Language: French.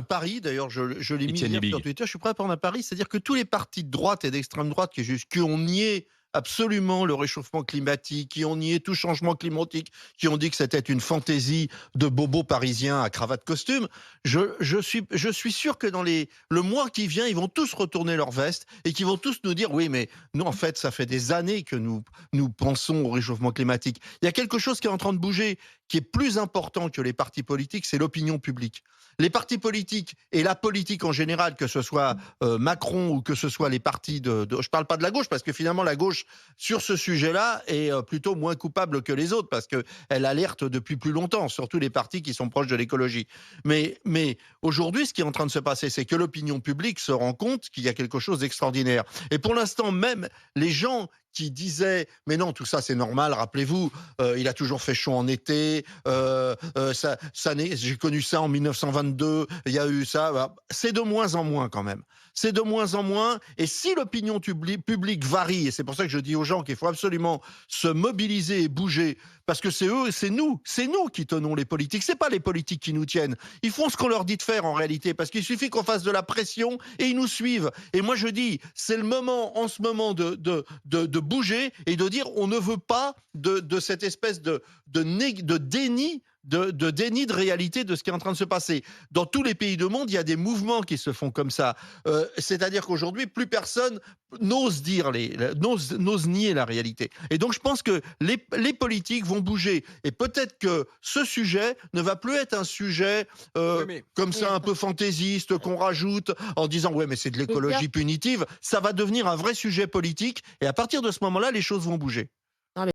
pari, d'ailleurs je l'ai mis Étienne hier sur Liebig. Twitter, je suis prêt à prendre un pari, c'est-à-dire que tous les partis de droite et d'extrême droite qui ont nié absolument le réchauffement climatique, qui ont nié tout changement climatique, qui ont dit que c'était une fantaisie de bobos parisiens à cravate costume, je suis sûr que dans le mois qui vient, ils vont tous retourner leur veste et qu'ils vont tous nous dire oui, mais nous, en fait, ça fait des années que nous pensons au réchauffement climatique. Il y a quelque chose qui est en train de bouger, qui est plus important que les partis politiques, c'est l'opinion publique. Les partis politiques et la politique en général, que ce soit Macron ou que ce soit les partis je parle pas de la gauche parce que finalement la gauche sur ce sujet-là est plutôt moins coupable que les autres parce que elle alerte depuis plus longtemps, surtout les partis qui sont proches de l'écologie. Mais aujourd'hui, ce qui est en train de se passer, c'est que l'opinion publique se rend compte qu'il y a quelque chose d'extraordinaire. Et pour l'instant, même les gens qui disaient mais non, tout ça c'est normal, rappelez-vous, il a toujours fait chaud en été, j'ai connu ça en 1922, il y a eu ça, bah, c'est de moins en moins quand même. C'est de moins en moins, et si l'opinion publique varie, et c'est pour ça que je dis aux gens qu'il faut absolument se mobiliser et bouger, parce que c'est nous qui tenons les politiques, c'est pas les politiques qui nous tiennent. Ils font ce qu'on leur dit de faire en réalité, parce qu'il suffit qu'on fasse de la pression et ils nous suivent. Et moi je dis, c'est le moment en ce moment de bouger et de dire on ne veut pas de cette espèce de déni déni de réalité de ce qui est en train de se passer. Dans tous les pays du monde, il y a des mouvements qui se font comme ça. C'est-à-dire qu'aujourd'hui, plus personne n'ose nier la réalité. Et donc, je pense que les politiques vont bouger. Et peut-être que ce sujet ne va plus être un sujet Oui, mais comme Oui, ça un peu fantaisiste qu'on rajoute en disant ouais mais c'est de il y a l'écologie punitive. Ça va devenir un vrai sujet politique et à partir de ce moment-là, les choses vont bouger.